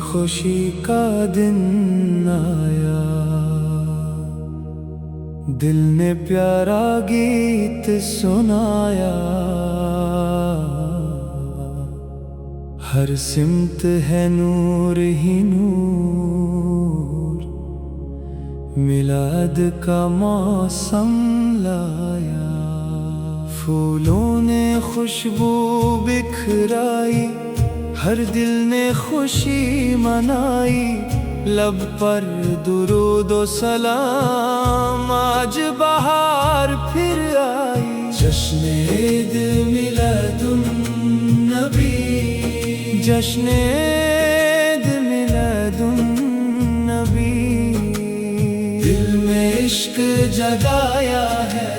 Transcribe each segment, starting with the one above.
خوشی کا دن آیا، دل نے پیارا گیت سنایا، ہر سمت ہے نور ہی نور، میلاد کا موسم لایا، پھولوں نے خوشبو بکھرائی، ہر دل نے خوشی منائی، لب پر درود و سلام، آج بہار پھر آئی، جشن عید میلاد النبی، جشن عید میلاد النبی، دل میں عشق جگایا ہے،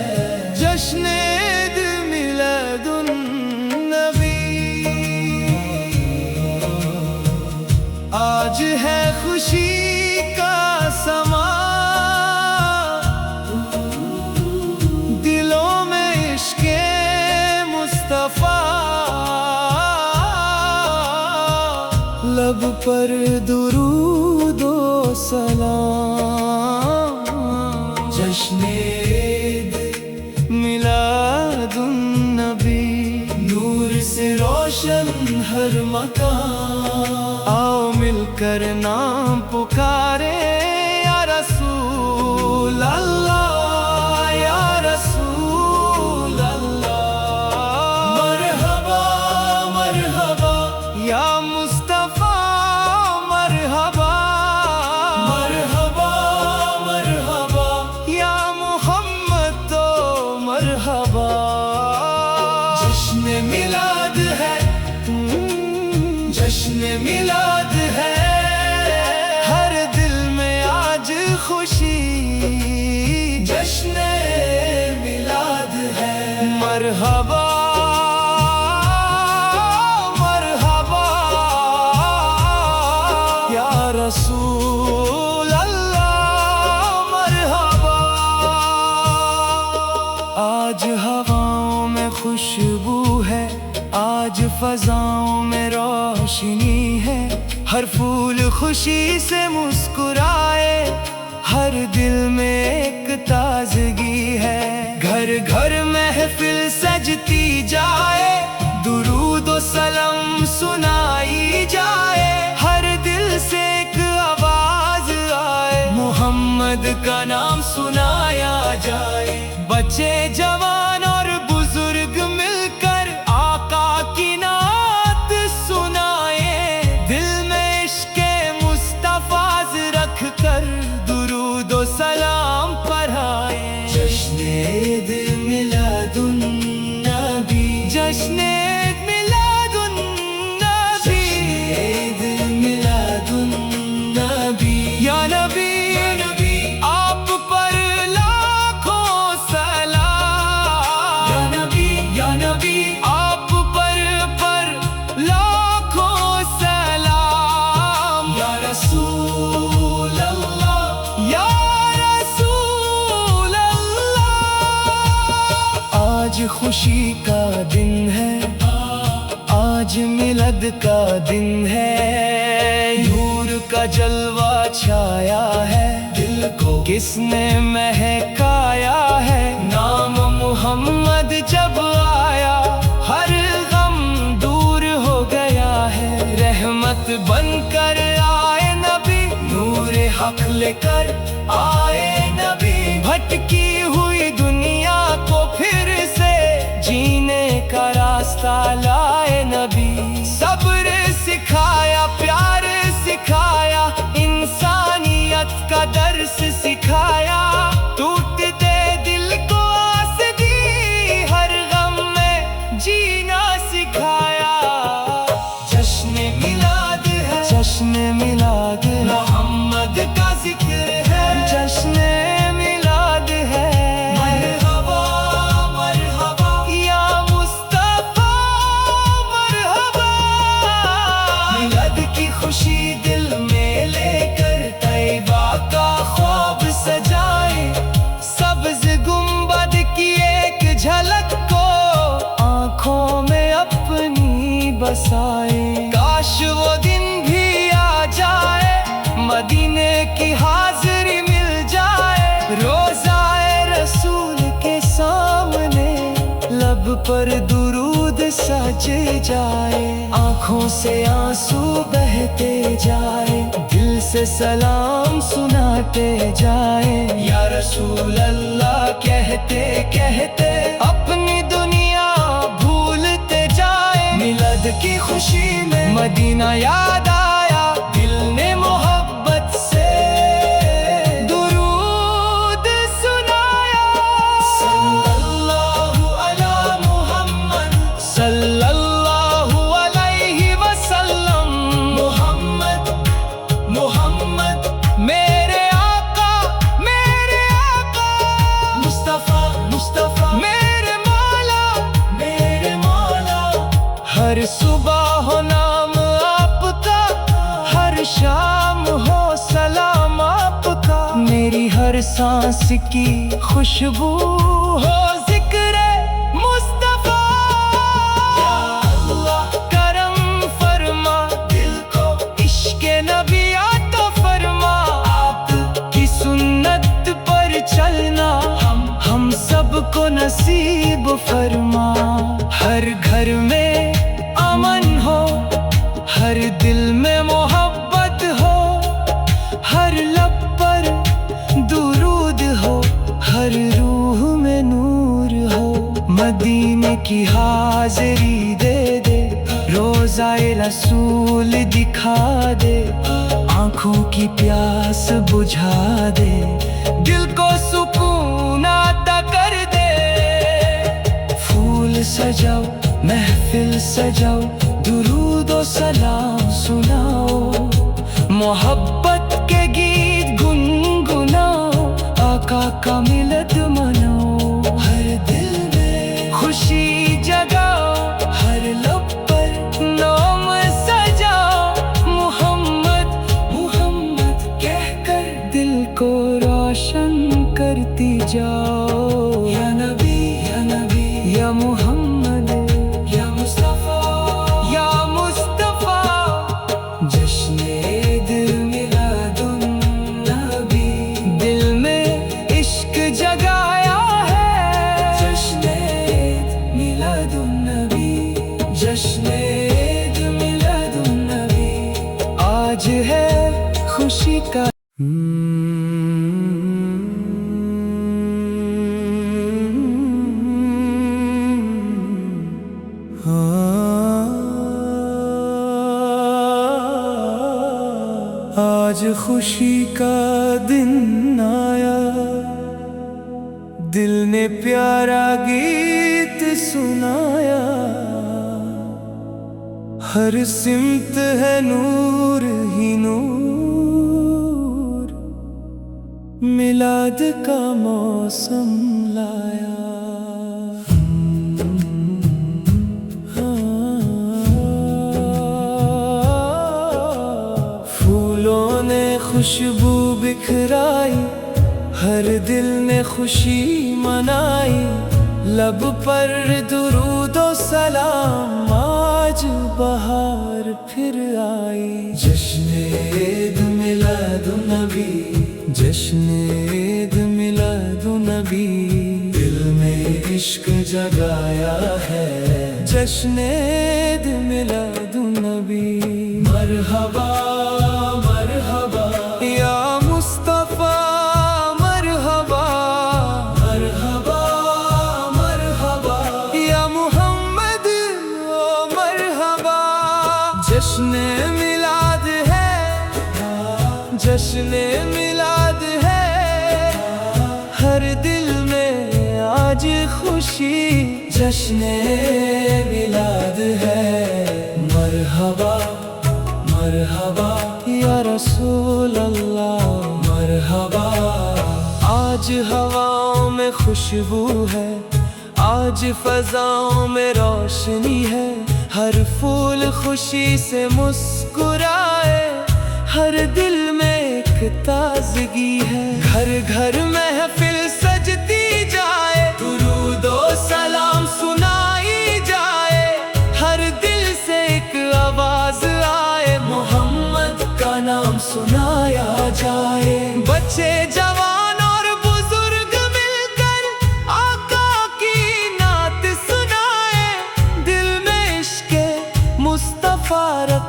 جشن عید میلاد النبی، آج ہے خوشی کا سما، دلوں میں عشق مصطفیٰ، لب پر درود و سلام، جشن عید میلاد النبی، نور سے روشن ہر مکان، آؤ مل کر نام پکارے، یا رسول اللہ، یا رسول اللہ، مرحبا مرحبا یا مصطفیٰ، مرحبا مرحبا مرحبا یا محمد، تو مرحبا، جشن میلاد ہے، جشن میلاد ہے، ہر دل میں آج خوشی، جشن میلاد ہے، مرحبا مرحبا یا رسول اللہ، مرحبا، آج ہواؤں میں خوشبو ہے، آج فضاؤں میں روشنی ہے، ہر پھول خوشی سے مسکرائے، ہر دل میں ایک تازگی ہے، گھر گھر محفل سجتی جائے، درود و سلام سنائی جائے، ہر دل سے ایک آواز آئے، محمد کا نام سنایا جائے، بچے جوان اور بزرگ مل کر آقا کی نعت سنائے، دل میں عشق مصطفیٰ رکھ کر درود و سلام پڑھائے، جشن عید میلاد النبی، جشن عید میلاد النبی، عید میلاد النبی، یا نبی آپ پر لاکھوں سلام، یا نبی یا نبی آپ پر لاکھوں سلام، یا رسول اللہ، یا رسول اللہ، آج خوشی کا دن ہے، آج ملاد کا دن ہے، نور کا جلوہ چھایا ہے، دل کو کس نے مہکایا ہے، نام محمد جب آیا، ہر غم دور ہو گیا ہے، رحمت بن کر آئے نبی، نور حق لے کر آئے نبی، بھٹکی ہوئی دنیا کو پھر سے جینے کا راستہ لائے نبی، صبر سکھایا، پیار سکھایا، انسانیت کا درس سکھایا، ٹوٹتے دل کو آس دی، ہر غم میں جینا سکھایا، جشن میلاد ہے، جشن میلاد ہے، محمد کا ذکر ہے، جشن میلاد ہے، مرحبا مرحبا یا مصطفیٰ، مرحبا، میلاد کی خوشی دل میں لے کر طیبہ کا خواب سجائے، سبز گنبد کی ایک جھلک کو آنکھوں میں اپنی بسائے، کاش وہ دن بھی آ پر درود سج جائے، آنکھوں سے آنسو بہتے جائے، دل سے سلام سناتے جائے، یا رسول اللہ کہتے کہتے اپنی دنیا بھولتے جائے۔ میلاد کی خوشی میں مدینہ یاد آیا، دل نے محبت سے درود سنایا۔ صلی اللہ علی محمد، صلی اللہ علیہ وسلم، محمد محمد میرے آقا، میرے آقا، مصطفیٰ مصطفیٰ میرے مولا، میرے مولا۔ ہر صبح ہو نام آپ کا، ہر شام ہو سلام آپ کا، میری ہر سانس کی خوشبو ہو ذکر مصطفیٰ۔ یا اللہ کرم فرما، دل کو عشق نبی عطا فرما، آپ کی سنت پر چلنا ہم سب کو نصیب فرما۔ ہر گھر میں امن ہو، ہر دل میں محبت ہو، ہر لب پر درود ہو، ہر روح میں نور ہو۔ مدینے کی حاضری دے دے، روضہ رسول دکھا دے، آنکھوں کی پیاس بجھا دے، دل کو سکون عطا کر دے۔ پھول سجاؤ محفل سجاؤ، درود و سلام سناؤ، محبت کے گیت گنگناؤ، آقا کا ملت مناؤ۔ ہر دل میں خوشی جگاؤ، ہر لب پر نام سجاؤ، محمد محمد کہہ کر دل کو روشن کرتی جاؤ۔ یا نبی یا نبی یا محمد یا مصطفیٰ یا مصطفیٰ، جشن عید میلاد النبی، دل میں عشق جگایا ہے۔ جشن عید میلاد النبی، جشن عید میلاد النبی، آج ہے خوشی کا آج خوشی کا دن آیا، دل نے پیارا گیت سنایا، ہر سمت ہے نور ہی نور، میلاد کا موسم لایا۔ خوشبو بکھرائی، ہر دل نے خوشی منائی، لب پر درود و سلام، آج بہار پھر آئی۔ جشن عید میلاد النبی، جشن عید میلاد النبی، دل میں عشق جگایا ہے۔ جشن عید میلاد النبی، مرحبا مرحبا یا مصطفیٰ، مرحبا مرحبا مرحبا یا محمد، او مرحبا۔ جشن میلاد ہے، جشن میلاد ہے، ہر دل میں آج خوشی، جشن میلاد ہے۔ مرحبا مرحبا یا رسول اللہ، مرحبا۔ آج ہواؤں میں خوشبو ہے، آج فضاؤں میں روشنی ہے، ہر پھول خوشی سے مسکرائے، ہر دل میں ایک تازگی ہے، گھر گھر محفل سجتی جائے، درود و سلام سنائی جائے، ہر دل سے ایک آواز آئے، محمد کا نام سنایا جائے۔ بچے جوان اور بزرگ مل کر آقا کی نعت سنا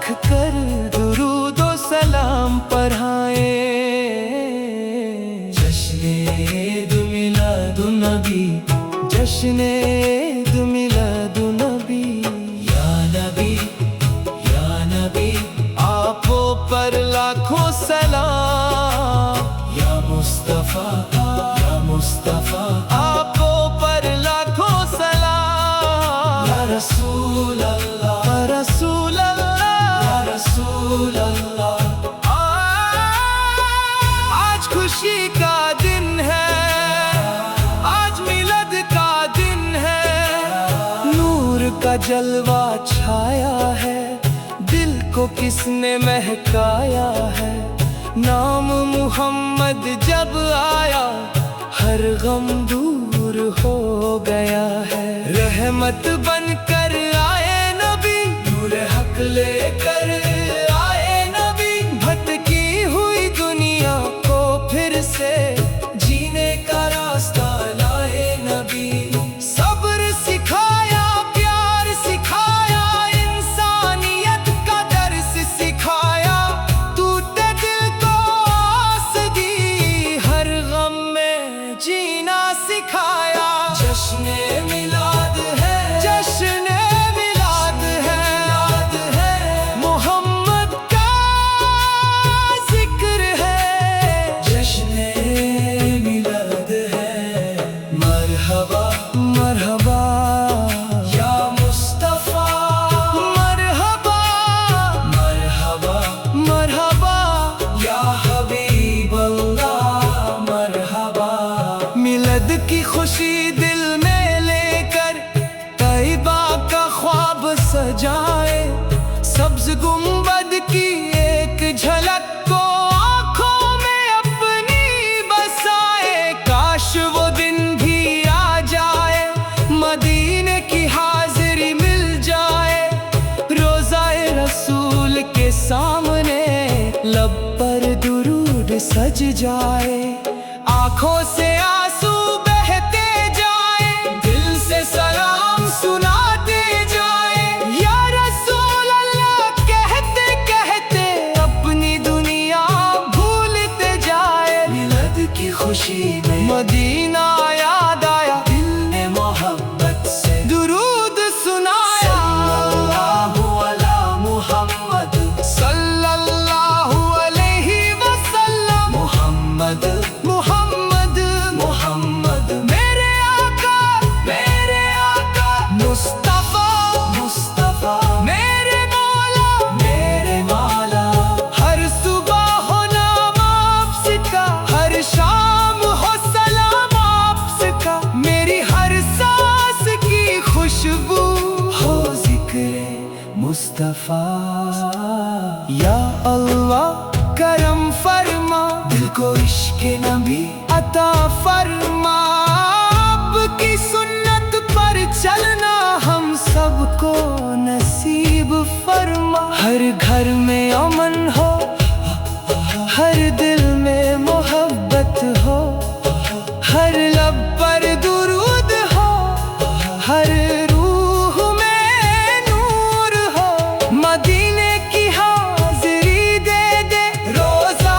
رکھ کر درود و سلام پڑھائیں۔ جشن عید میلاد النبی، جشن عید میلاد النبی، یا نبی یا نبی، آپ پر لاکھوں سلام، یا مصطفیٰ یا مصطفیٰ، آپ پر لاکھوں سلام، یا رسول اللہ یا رسول اللہ یا رسول اللہ۔ آج خوشی کا دن ہے، آج میلاد کا دن ہے، نور کا جلوہ چھایا ہے، دل کو کس نے مہکایا ہے، نام محمد جب آیا ہر غم دور ہو گیا ہے، رحمت بن کر آئے نبی، نور حق لے کر آئے نبی، بھٹکی ہوئی دنیا کو پھر سے جینے کا راستہ لائے نبی، صبر سکھایا، پیار سکھایا، انسانیت کا درس سکھایا، ٹوٹے دل کو آس دی، ہر غم میں جینا سکھایا۔ جشن میلاد ہے، جشن میلاد ہے، محمد کا ذکر ہے، جشن میلاد ہے، مرحبا مرحبا یا مصطفیٰ، مرحبا مرحبا مرحبا یا حبیب اللہ، مرحبا۔ میلاد کی خوشی دل میں لے کر طیبہ کا خواب سجائے، سبز گنبد کی ایک جھلک کو آنکھوں میں اپنی بسائے، کاش وہ دن بھی آ جائے، مدینے کی حاضری مل جائے، روضہ رسول کے سامنے لب پر درود سج جائے، آنکھوں سے آنسو بہتے جائیں، دل سے سلام سناتے جائیں، یا رسول اللہ کہتے کہتے اپنی دنیا بھولتے جائیں، میلاد کی خوشی میں مدینہ یاد آیا، دل نے محبت سے درود سنایا، صلی اللہ علی محمد صلی اللہ علیہ وسلم، محمد محمد محمد، میرے آقا مصطفیٰ مصطفیٰ، میرے مولا، ہر صبح ہو نام آپ سے کا، ہر شام ہو سلام آپ سے کا، میری ہر سانس کی خوشبو ہو ذکر مصطفیٰ، یا اللہ کرم فرما، دل کو عشق نبی عطا فرما، آپ کی سنت پر چلنا ہم سب کو نصیب فرما، ہر گھر میں امن ہو، ہر دل میں محبت ہو، ہر لب پر درود ہو، ہر روح میں نور ہو، مدینے کی حاضری دے دے، روضہ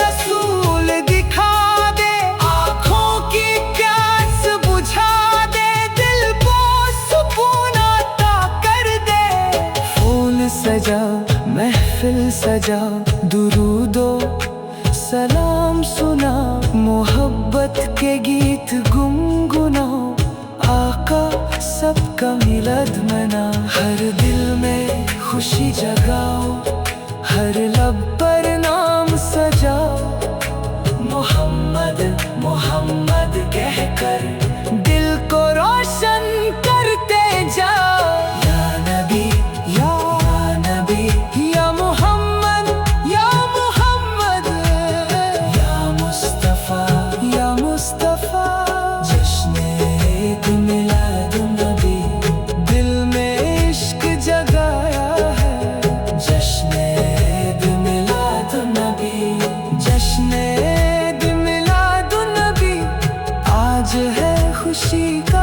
رسول دکھا دے، آنکھوں کی پیاس بجھا دے، دل کو سکون عطا کر دے، پھول سجا محفل سجا، درود و سلام سنا، محبت کے گیت گنگناؤ، آقا سب کا میلاد منا، ہر دل میں خوشی جگاؤ، ہر لب پر نام سجاؤ، محمد محمد کہہ کر دل کو روشن کرتے جاؤ، یا نبی یا نبی یا محمد یا محمد یا مصطفیٰ یا مصطفیٰ، جشن عید میلاد النبی، دل میں عشق جگایا ہے، جشن عید میلاد النبی، جشن عید میلاد النبی، آج ہے خوشی کا